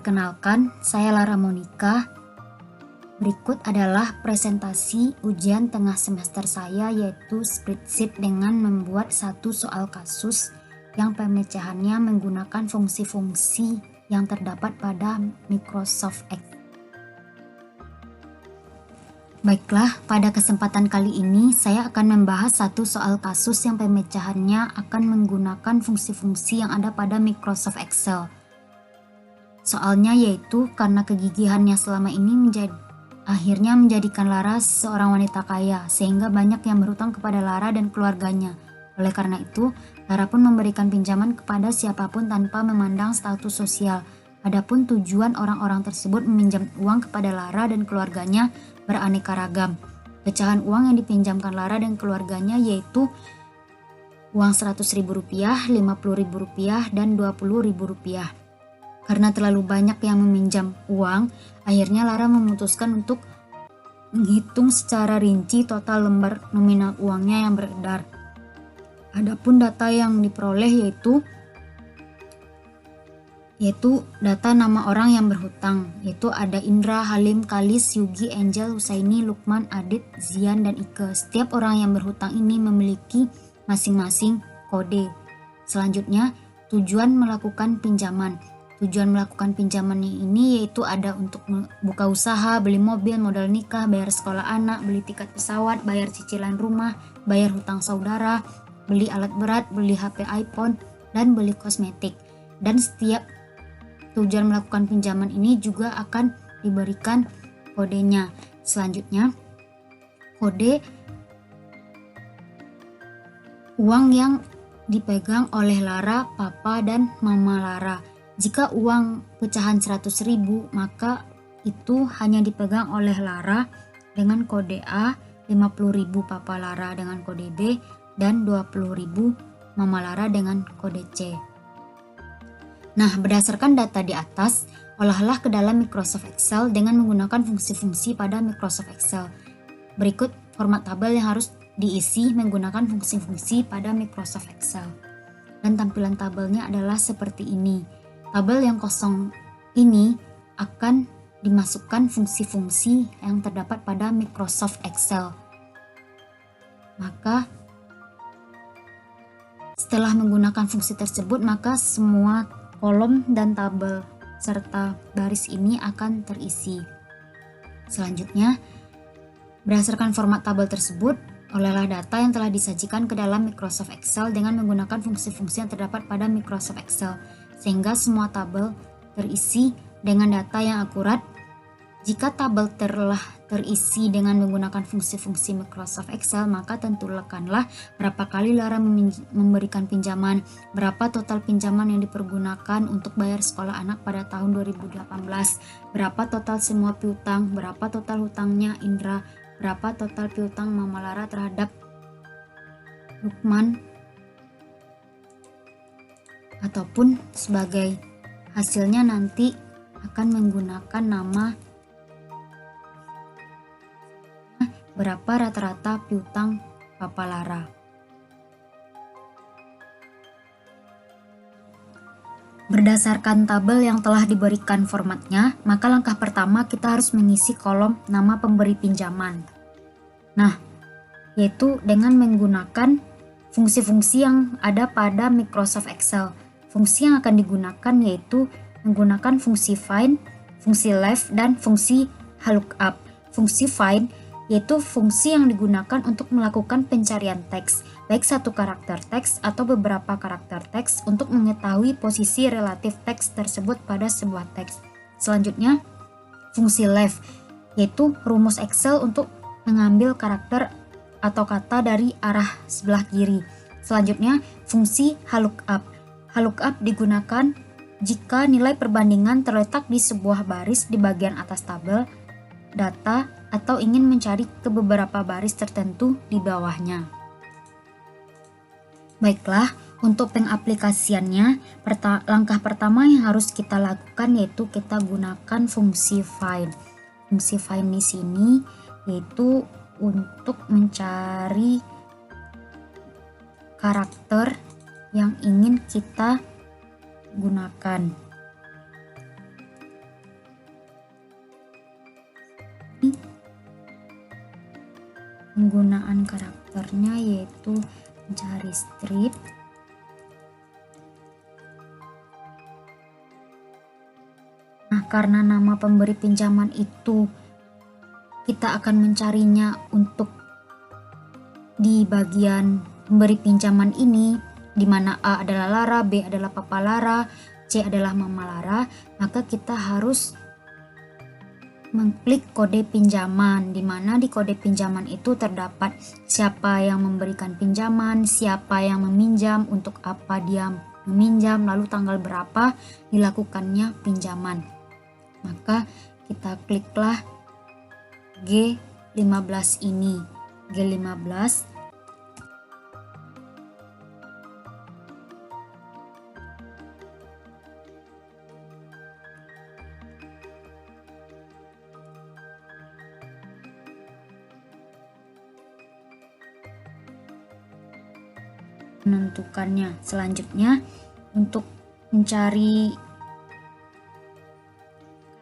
Perkenalkan, saya Lara Monika. Berikut adalah presentasi ujian tengah semester saya, yaitu spreadsheet dengan membuat satu soal kasus yang pemecahannya menggunakan fungsi-fungsi yang terdapat pada Microsoft Excel. Baiklah, pada kesempatan kali ini saya akan membahas satu soal kasus yang pemecahannya akan menggunakan fungsi-fungsi yang ada pada Microsoft Excel. Soalnya yaitu karena kegigihannya selama ini akhirnya menjadikan Lara seorang wanita kaya, sehingga banyak yang berhutang kepada Lara dan keluarganya. Oleh karena itu, Lara pun memberikan pinjaman kepada siapapun tanpa memandang status sosial. Adapun tujuan orang-orang tersebut meminjam uang kepada Lara dan keluarganya beraneka ragam. Pecahan uang yang dipinjamkan Lara dan keluarganya yaitu uang Rp100.000, Rp50.000, dan Rp20.000. Karena terlalu banyak yang meminjam uang, akhirnya Lara memutuskan untuk menghitung secara rinci total lembar nominal uangnya yang beredar. Adapun data yang diperoleh yaitu data nama orang yang berhutang, yaitu ada Indra, Halim, Kalis, Yugi, Angel, Husaini, Lukman, Adit, Zian, dan Ike. Setiap orang yang berhutang ini memiliki masing-masing kode. Selanjutnya, tujuan melakukan pinjaman. Tujuan melakukan pinjaman ini yaitu ada untuk buka usaha, beli mobil, modal nikah, bayar sekolah anak, beli tiket pesawat, bayar cicilan rumah, bayar hutang saudara, beli alat berat, beli HP iPhone, dan beli kosmetik. Dan setiap tujuan melakukan pinjaman ini juga akan diberikan kodenya. Selanjutnya, kode uang yang dipegang oleh Lara, Papa, dan Mama Lara. Jika uang pecahan 100.000, maka itu hanya dipegang oleh Lara dengan kode A, 50.000 Papa Lara dengan kode B, dan 20.000 Mama Lara dengan kode C. Nah, berdasarkan data di atas, olahlah ke dalam Microsoft Excel dengan menggunakan fungsi-fungsi pada Microsoft Excel. Berikut format tabel yang harus diisi menggunakan fungsi-fungsi pada Microsoft Excel. Dan tampilan tabelnya adalah seperti ini. Tabel yang kosong ini akan dimasukkan fungsi-fungsi yang terdapat pada Microsoft Excel. Maka setelah menggunakan fungsi tersebut, maka semua kolom dan tabel serta baris ini akan terisi. Selanjutnya, berdasarkan format tabel tersebut, olehlah data yang telah disajikan ke dalam Microsoft Excel dengan menggunakan fungsi-fungsi yang terdapat pada Microsoft Excel, sehingga semua tabel terisi dengan data yang akurat. Jika tabel telah terisi dengan menggunakan fungsi-fungsi Microsoft Excel, maka tentukanlah berapa kali Lara memberikan pinjaman, berapa total pinjaman yang dipergunakan untuk bayar sekolah anak pada tahun 2018, berapa total semua piutang, berapa total hutangnya Indra, berapa total piutang Mama Lara terhadap Lukman, ataupun sebagai hasilnya nanti akan menggunakan nama berapa rata-rata piutang Papa Lara. Berdasarkan tabel yang telah diberikan formatnya, maka langkah pertama kita harus mengisi kolom nama pemberi pinjaman. Nah, yaitu dengan menggunakan fungsi-fungsi yang ada pada Microsoft Excel. Fungsi yang akan digunakan yaitu menggunakan fungsi find, fungsi left, dan fungsi lookup. Fungsi find yaitu fungsi yang digunakan untuk melakukan pencarian teks, baik satu karakter teks atau beberapa karakter teks untuk mengetahui posisi relatif teks tersebut pada sebuah teks. Selanjutnya, fungsi left yaitu rumus Excel untuk mengambil karakter atau kata dari arah sebelah kiri. Selanjutnya, fungsi lookup. Lookup digunakan jika nilai perbandingan terletak di sebuah baris di bagian atas tabel data atau ingin mencari ke beberapa baris tertentu di bawahnya. Baiklah, untuk pengaplikasiannya, langkah pertama yang harus kita lakukan yaitu kita gunakan fungsi find. Fungsi find di sini yaitu untuk mencari karakter yang ingin kita gunakan. penggunaan karakternya yaitu mencari strip. Nah, karena nama pemberi pinjaman itu kita akan mencarinya untuk di bagian pemberi pinjaman ini, di mana A adalah Lara, B adalah Papa Lara, C adalah Mama Lara, maka kita harus mengklik kode pinjaman, di mana di kode pinjaman itu terdapat siapa yang memberikan pinjaman, siapa yang meminjam, untuk apa dia meminjam, lalu tanggal berapa dilakukannya pinjaman. Maka kita kliklah G15 ini. G15 menentukannya. Selanjutnya, untuk mencari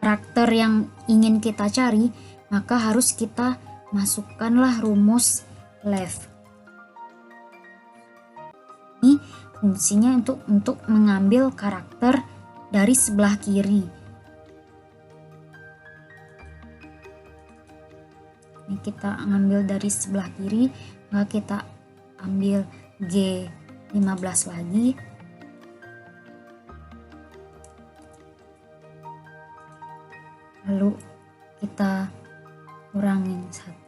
karakter yang ingin kita cari, maka harus kita masukkanlah rumus left. Ini fungsinya untuk mengambil karakter dari sebelah kiri. Ini kita ambil dari sebelah kiri, maka kita ambil G15 lagi. Lalu kita kurangin 1.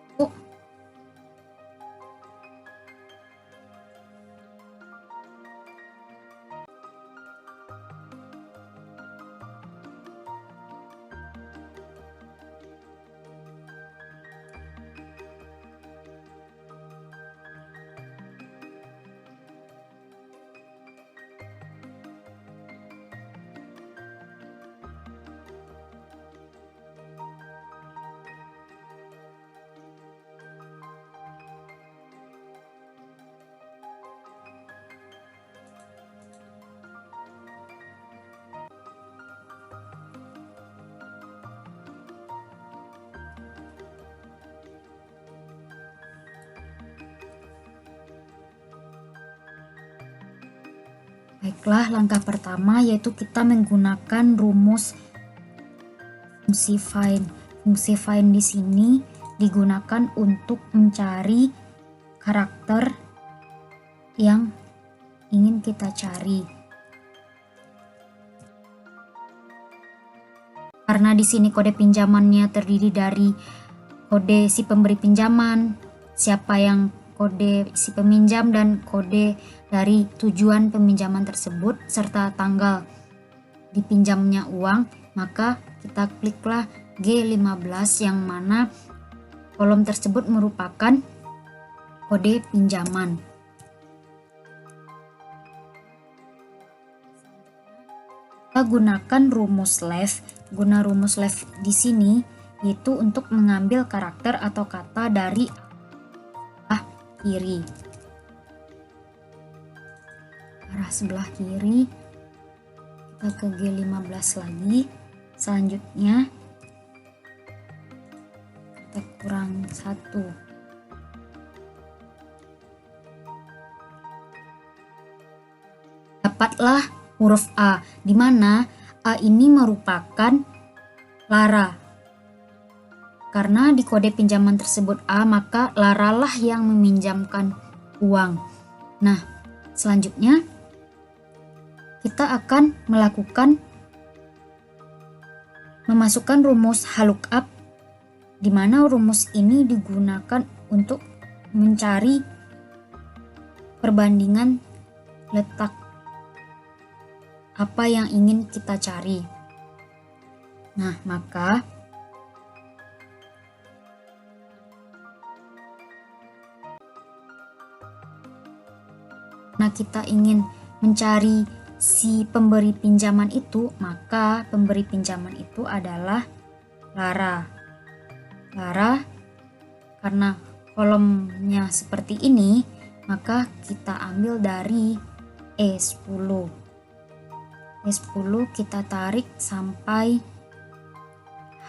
Baiklah, langkah pertama yaitu kita menggunakan rumus fungsi find. Fungsi find di sini digunakan untuk mencari karakter yang ingin kita cari. Karena di sini kode pinjamannya terdiri dari kode si pemberi pinjaman, siapa yang kode si peminjam, dan kode dari tujuan peminjaman tersebut serta tanggal dipinjamnya uang, maka kita kliklah G15 yang mana kolom tersebut merupakan kode pinjaman. Kita gunakan rumus left. Guna rumus left di sini yaitu untuk mengambil karakter atau kata dari kiri. Arah sebelah kiri, kita ke G15 lagi. Selanjutnya kita kurang 1. Dapatlah huruf A, di mana A ini merupakan Lara. Karena di kode pinjaman tersebut A, maka Lara lah yang meminjamkan uang. Nah, selanjutnya kita akan memasukkan rumus lookup, di mana rumus ini digunakan untuk mencari perbandingan letak apa yang ingin kita cari. Nah, kita ingin mencari si pemberi pinjaman itu, maka pemberi pinjaman itu adalah Lara. Karena kolomnya seperti ini, maka kita ambil dari E10. E10 kita tarik sampai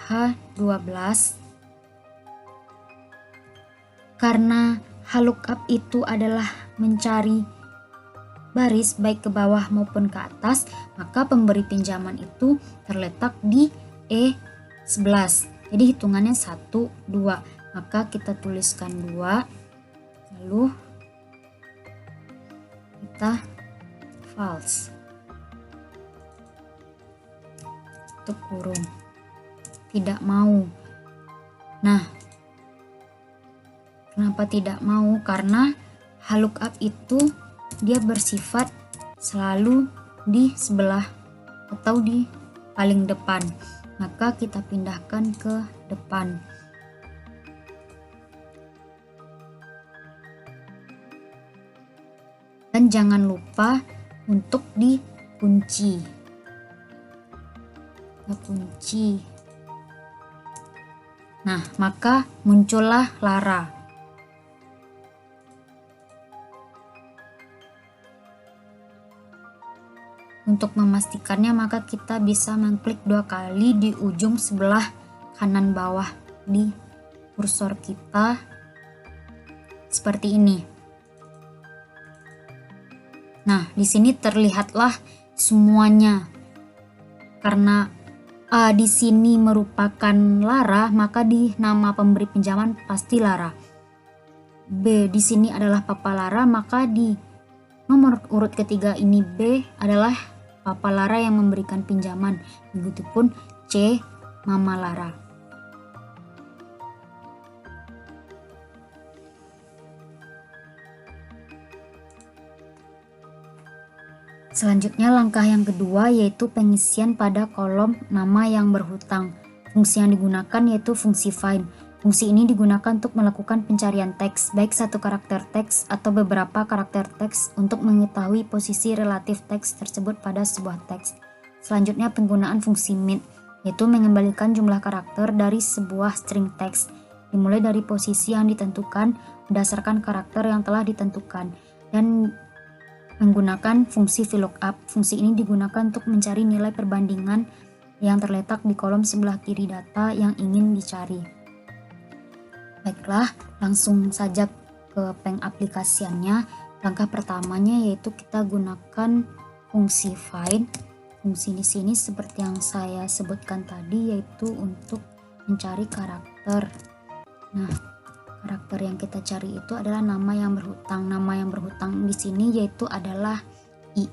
H12. Karena lookup itu adalah mencari baris baik ke bawah maupun ke atas, maka pemberi pinjaman itu terletak di E11. Jadi hitungannya 1, 2. Maka kita tuliskan 2, lalu kita false. Tutup kurung. Tidak mau. Nah, kenapa tidak mau? Karena lookup itu dia bersifat selalu di sebelah atau di paling depan, maka kita pindahkan ke depan. Dan jangan lupa untuk dikunci. Kunci. Nah, maka muncullah Lara. Untuk memastikannya, maka kita bisa mengklik 2 kali di ujung sebelah kanan bawah di kursor kita seperti ini. Nah, di sini terlihatlah semuanya. Karena A di sini merupakan Lara, maka di nama pemberi pinjaman pasti Lara. B di sini adalah Papa Lara, maka di nomor urut ketiga ini B adalah Papa Lara yang memberikan pinjaman. Begitupun C, Mama Lara. Selanjutnya langkah yang kedua yaitu pengisian pada kolom nama yang berhutang. Fungsi yang digunakan yaitu fungsi find. Fungsi ini digunakan untuk melakukan pencarian teks, baik satu karakter teks atau beberapa karakter teks untuk mengetahui posisi relatif teks tersebut pada sebuah teks. Selanjutnya penggunaan fungsi mint, yaitu mengembalikan jumlah karakter dari sebuah string teks, dimulai dari posisi yang ditentukan berdasarkan karakter yang telah ditentukan, dan menggunakan fungsi VLOOKUP. Fungsi ini digunakan untuk mencari nilai perbandingan yang terletak di kolom sebelah kiri data yang ingin dicari. Baiklah, langsung saja ke pengaplikasiannya. Langkah pertamanya yaitu kita gunakan fungsi find. Fungsi di sini seperti yang saya sebutkan tadi yaitu untuk mencari karakter. Nah, karakter yang kita cari itu adalah nama yang berhutang. Nama yang berhutang di sini yaitu adalah I.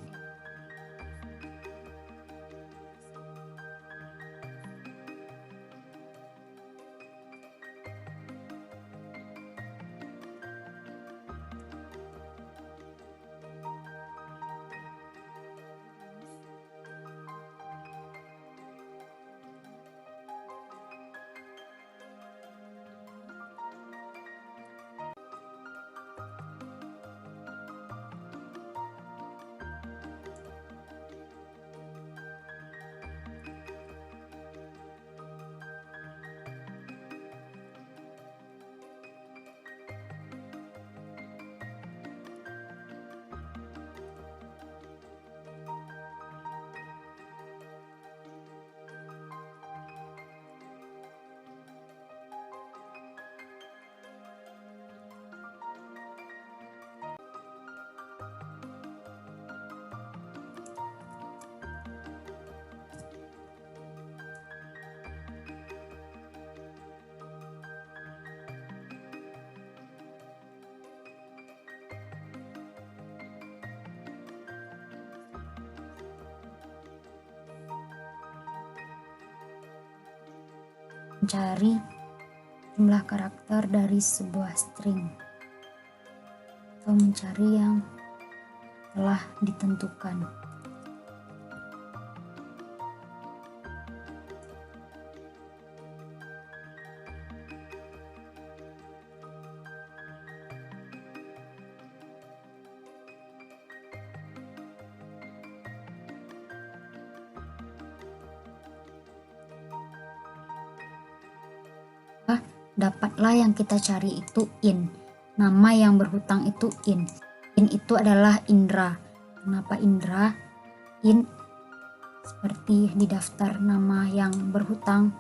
Mencari jumlah karakter dari sebuah string atau mencari yang telah ditentukan. Dapatlah yang kita cari itu in. Nama yang berhutang itu in. In itu adalah Indra. Kenapa Indra? In seperti di daftar nama yang berhutang.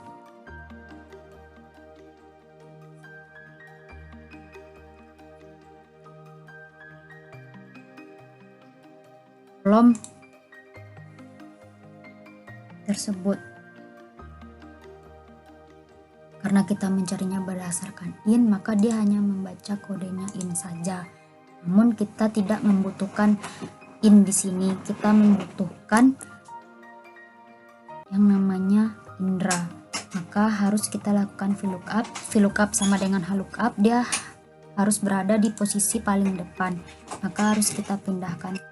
kolom tersebut. Karena kita mencarinya berdasarkan in, maka dia hanya membaca kodenya in saja. Namun kita tidak membutuhkan in di sini. Kita membutuhkan yang namanya Indra. Maka harus kita lakukan VLOOKUP. VLOOKUP sama dengan HLOOKUP, dia harus berada di posisi paling depan. Maka harus kita pindahkan.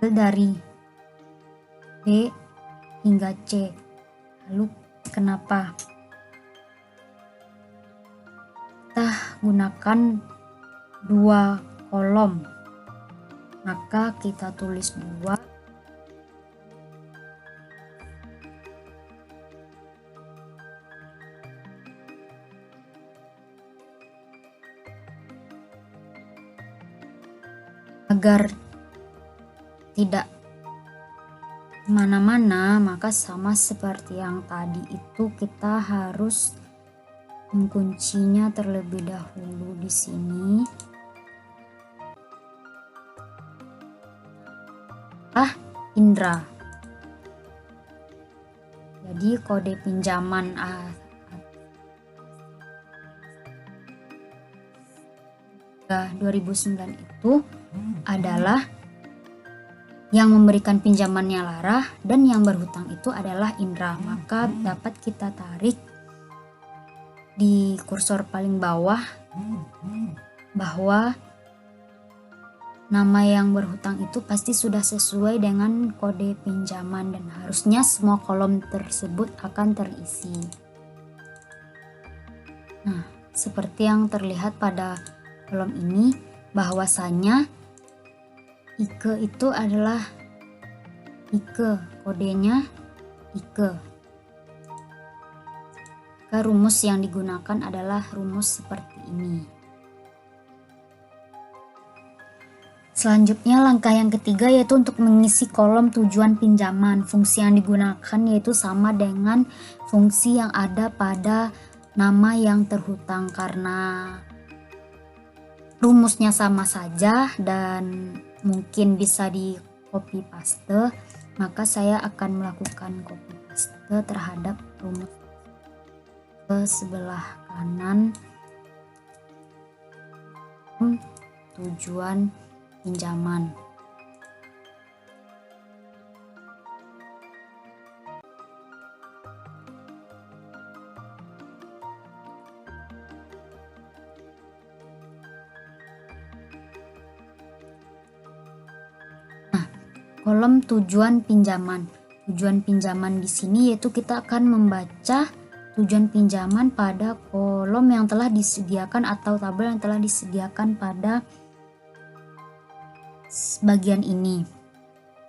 Dari B hingga C. Lalu kenapa kita gunakan dua kolom? Maka kita tulis 2 agar tidak mana-mana, maka sama seperti yang tadi itu kita harus menguncinya terlebih dahulu di sini. Indra. Jadi kode pinjaman 2009 itu adalah yang memberikan pinjamannya Lara dan yang berhutang itu adalah Indra. Maka dapat kita tarik di kursor paling bawah bahwa nama yang berhutang itu pasti sudah sesuai dengan kode pinjaman dan harusnya semua kolom tersebut akan terisi. Nah, seperti yang terlihat pada kolom ini, bahwasanya Ike itu adalah Ike, kodenya Ike. Maka rumus yang digunakan adalah rumus seperti ini. Selanjutnya langkah yang ketiga yaitu untuk mengisi kolom tujuan pinjaman. Fungsi yang digunakan yaitu sama dengan fungsi yang ada pada nama yang terhutang karena rumusnya sama saja dan mungkin bisa di copy paste, maka saya akan melakukan copy paste terhadap rumus ke sebelah kanan tujuan pinjaman. Kolom tujuan pinjaman. Tujuan pinjaman di sini yaitu kita akan membaca tujuan pinjaman pada kolom yang telah disediakan atau tabel yang telah disediakan pada bagian ini.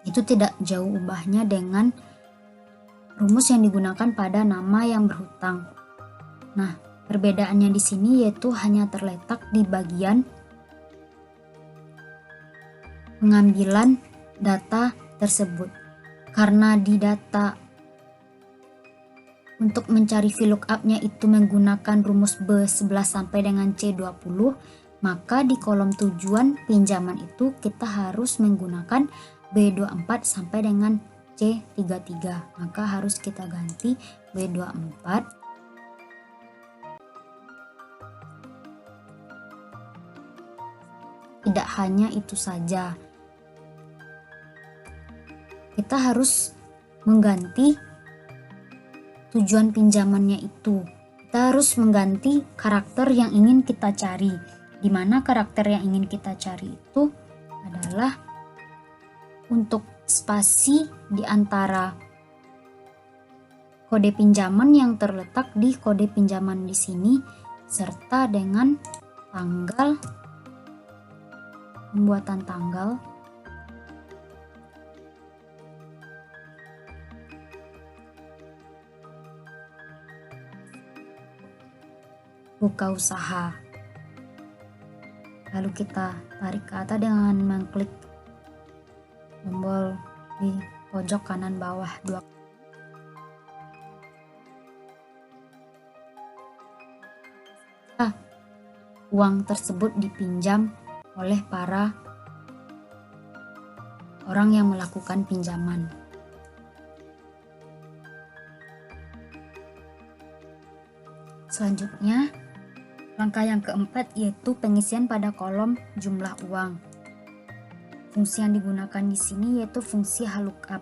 Itu tidak jauh ubahnya dengan rumus yang digunakan pada nama yang berhutang. Nah, perbedaannya di sini yaitu hanya terletak di bagian pengambilan data tersebut. Karena di data untuk mencari VLOOKUP-nya itu menggunakan rumus B11 sampai dengan C20, maka di kolom tujuan pinjaman itu kita harus menggunakan B24 sampai dengan C33. Maka harus kita ganti B24 tidak hanya itu saja. Kita harus mengganti tujuan pinjamannya itu. Kita harus mengganti karakter yang ingin kita cari. Di mana karakter yang ingin kita cari itu adalah untuk spasi di antara kode pinjaman yang terletak di kode pinjaman di sini serta dengan tanggal, pembuatan tanggal, buka usaha. Lalu kita tarik ke atas dengan mengklik tombol di pojok kanan bawah 2. uang tersebut dipinjam oleh para orang yang melakukan pinjaman. Selanjutnya, langkah yang keempat yaitu pengisian pada kolom jumlah uang. Fungsi yang digunakan di sini yaitu fungsi lookup,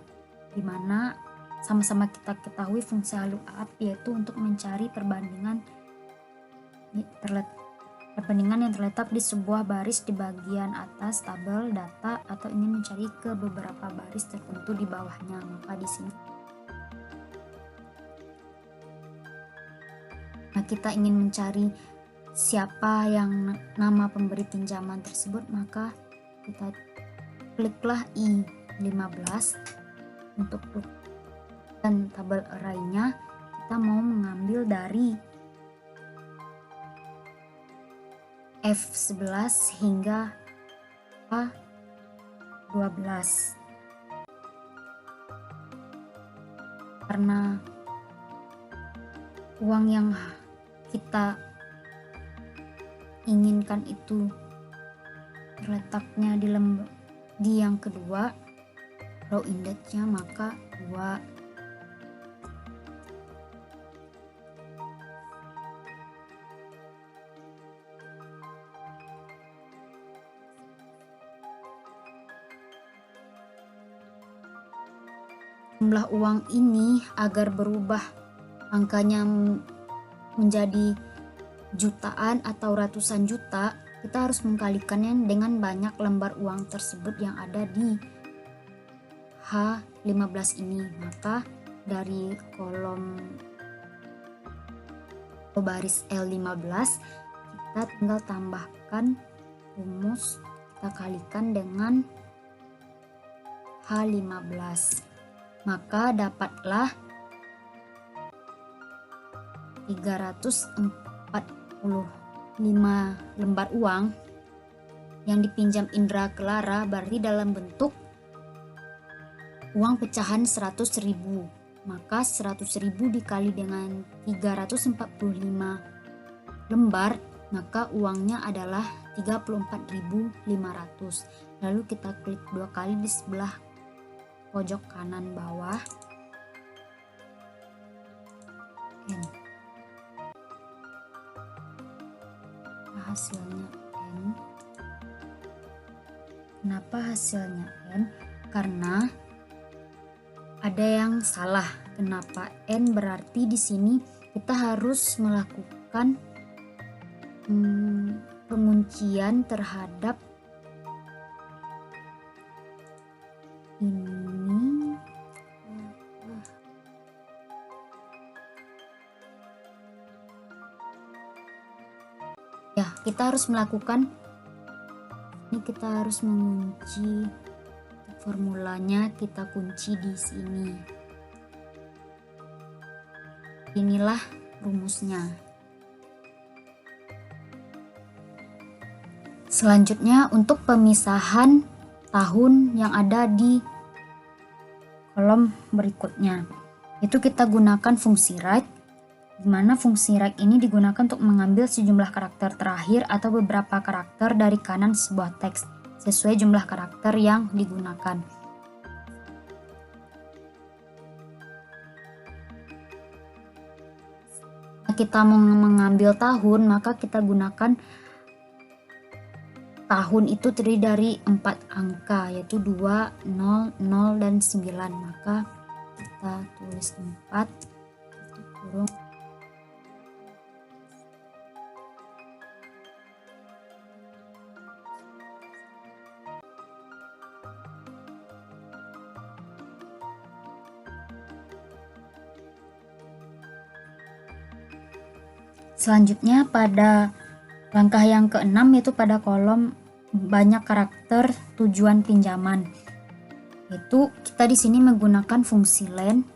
di mana sama-sama kita ketahui fungsi lookup yaitu untuk mencari perbandingan yang terletak di sebuah baris di bagian atas tabel data atau ingin mencari ke beberapa baris tertentu di bawahnya. Maka di sini kita ingin mencari siapa yang nama pemberi pinjaman tersebut, maka kita kliklah I15 untuk dan tabel array-nya kita mau mengambil dari F11 hingga H12. Karena uang yang kita inginkan itu terletaknya di yang kedua row indexnya, maka 2. Jumlah uang ini agar berubah angkanya menjadi jutaan atau ratusan juta, kita harus mengkalikannya dengan banyak lembar uang tersebut yang ada di H15 ini. Maka dari kolom baris L15 kita tinggal tambahkan rumus, kita kalikan dengan H15, maka dapatlah 345 lembar uang yang dipinjam Indra ke Lara, berarti dalam bentuk uang pecahan 100.000. Maka 100.000 dikali dengan 345 lembar, maka uangnya adalah 34.500. Lalu kita klik 2 kali di sebelah pojok kanan bawah. Hasilnya N. Kenapa hasilnya N? Karena ada yang salah. Kenapa N? Berarti di sini kita harus melakukan penguncian terhadap ini. Ya, kita harus melakukan ini, kita harus mengunci formulanya, kita kunci di sini. Inilah rumusnya. Selanjutnya untuk pemisahan tahun yang ada di kolom berikutnya, itu kita gunakan fungsi write, di mana fungsi write ini digunakan untuk mengambil sejumlah karakter terakhir atau beberapa karakter dari kanan sebuah teks sesuai jumlah karakter yang digunakan. Kita mau mengambil tahun, maka kita gunakan tahun itu terdiri dari 4 angka, yaitu 2, 0, 0, dan 9. Maka kita tulis 4 kurung Selanjutnya pada langkah yang keenam yaitu pada kolom banyak karakter tujuan pinjaman. Itu kita di sini menggunakan fungsi len.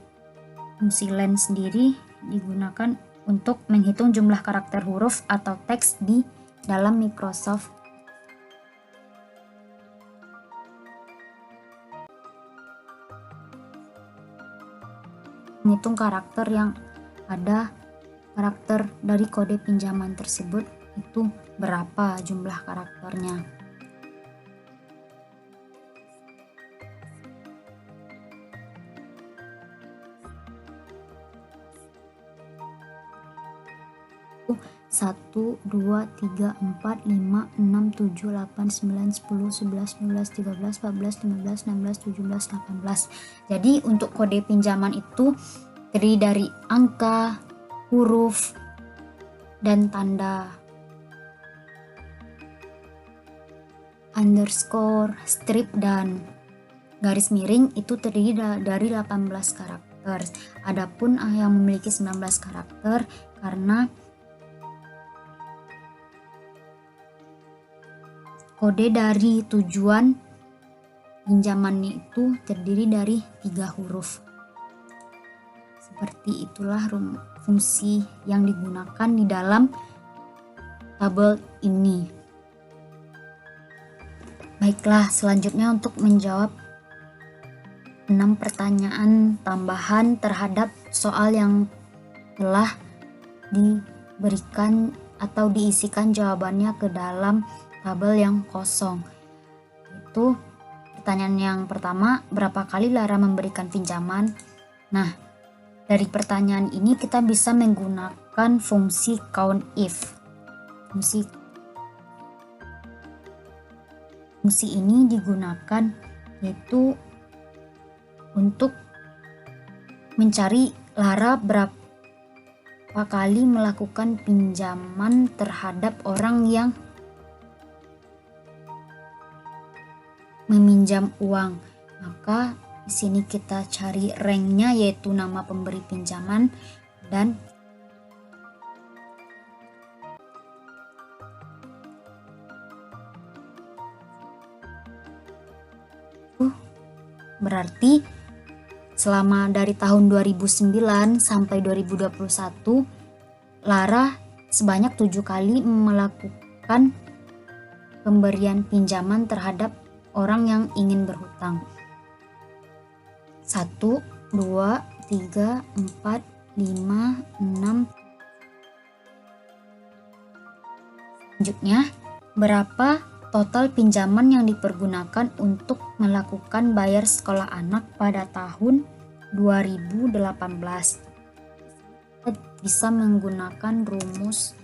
Fungsi len sendiri digunakan untuk menghitung jumlah karakter huruf atau teks di dalam Microsoft. Menghitung karakter yang ada karakter dari kode pinjaman tersebut itu berapa jumlah karakternya. Satu, dua, tiga, empat, lima, enam, tujuh, 8, 9, 10, 11, 12, 13, 14, 15, 16, 17, 18. Jadi untuk kode pinjaman itu terdiri dari angka, huruf, dan tanda. Underscore, strip, dan garis miring itu terdiri dari 18 karakter. Adapun yang memiliki 19 karakter karena kode dari tujuan pinjamannya itu terdiri dari 3 huruf. Seperti itulah fungsi yang digunakan di dalam tabel ini. Baiklah, selanjutnya untuk menjawab 6 pertanyaan tambahan terhadap soal yang telah diberikan atau diisikan jawabannya ke dalam tabel yang kosong. Itu pertanyaan yang pertama, berapa kali Lara memberikan pinjaman? Nah, dari pertanyaan ini kita bisa menggunakan fungsi COUNTIF. Fungsi ini digunakan yaitu untuk mencari Lara berapa kali melakukan pinjaman terhadap orang yang meminjam uang. Maka di sini kita cari ranknya yaitu nama pemberi pinjaman dan berarti selama dari tahun 2009 sampai 2021 Lara sebanyak 7 kali melakukan pemberian pinjaman terhadap orang yang ingin berhutang. 1, 2, 3, 4, 5, 6. Selanjutnya, berapa total pinjaman yang dipergunakan untuk melakukan bayar sekolah anak pada tahun 2018? Kita bisa menggunakan rumus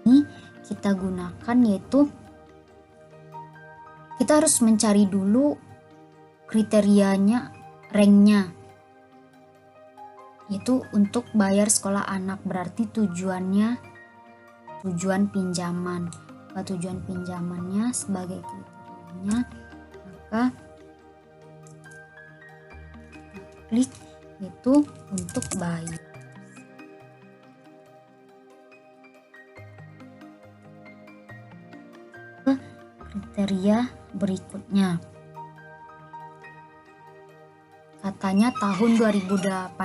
ini kita gunakan, yaitu kita harus mencari dulu kriterianya, ranknya, yaitu untuk bayar sekolah anak, berarti tujuan pinjaman. Tujuan pinjamannya sebagai kriterianya, maka klik itu untuk bayar. Kriteria berikutnya, katanya tahun 2018,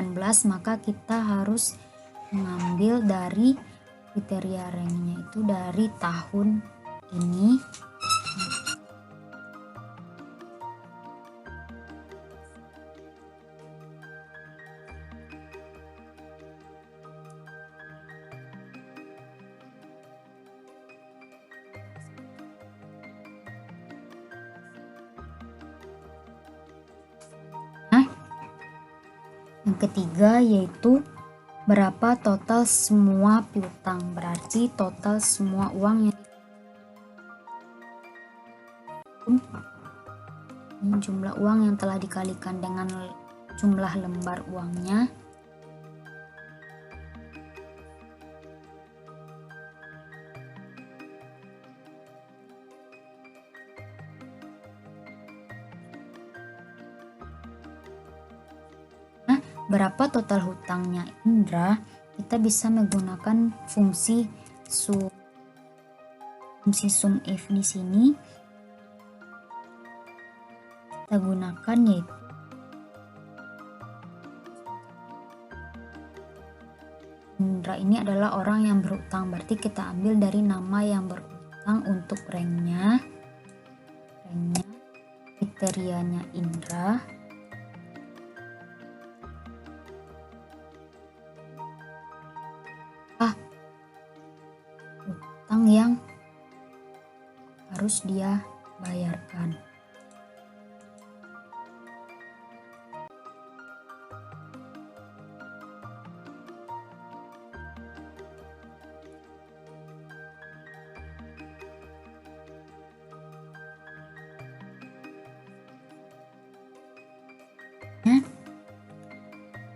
maka kita harus mengambil dari kriteria ranknya itu dari tahun ini. Yang ketiga yaitu berapa total semua piutang, berarti total semua uang yang ini jumlah uang yang telah dikalikan dengan jumlah lembar uangnya. Berapa total hutangnya Indra? Kita bisa menggunakan fungsi sum if di sini. Kita gunakan yaitu Indra ini adalah orang yang berhutang, berarti kita ambil dari nama yang berhutang untuk ranknya, kriterianya Indra. piutang yang harus dia bayarkan.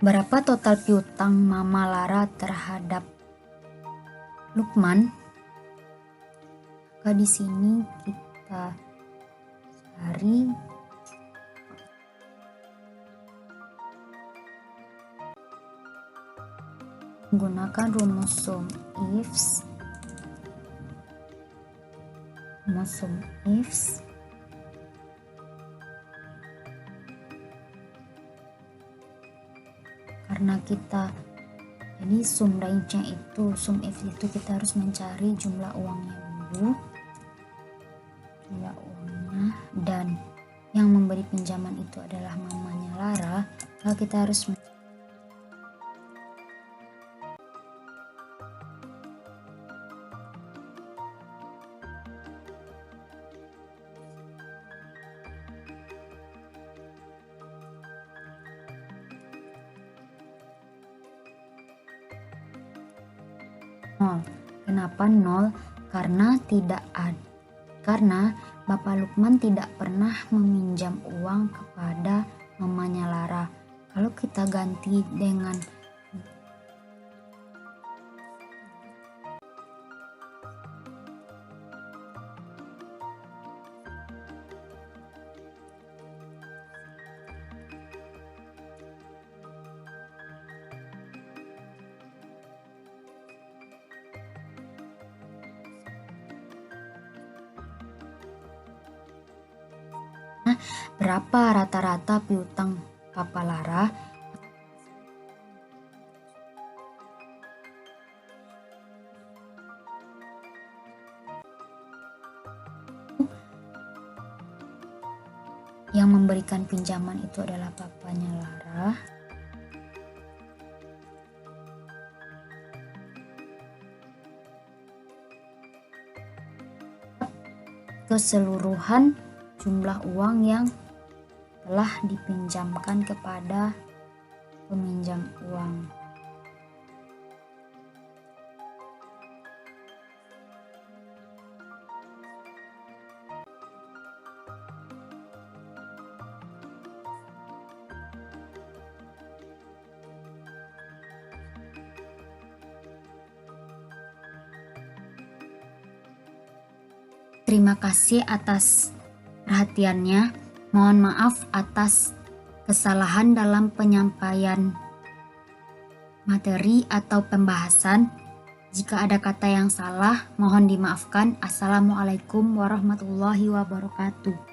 Berapa total piutang Mama Lara terhadap Lukman? Maka di sini kita cari menggunakan rumus sum ifs. Karena kita jadi sum if itu kita harus mencari jumlah uangnya dulu, jumlah uangnya, dan yang memberi pinjaman itu adalah mamanya Lara, maka kita harus nol. Kenapa nol? Karena Bapak Lukman tidak pernah meminjam uang kepada mamanya Lara. Kalau kita ganti dengan berapa rata-rata piutang Papa Lara? Yang memberikan pinjaman itu adalah papanya Lara. Keseluruhan jumlah uang yang telah dipinjamkan kepada peminjam uang. Terima kasih atas perhatiannya. Mohon maaf atas kesalahan dalam penyampaian materi atau pembahasan. Jika ada kata yang salah, mohon dimaafkan. Assalamualaikum warahmatullahi wabarakatuh.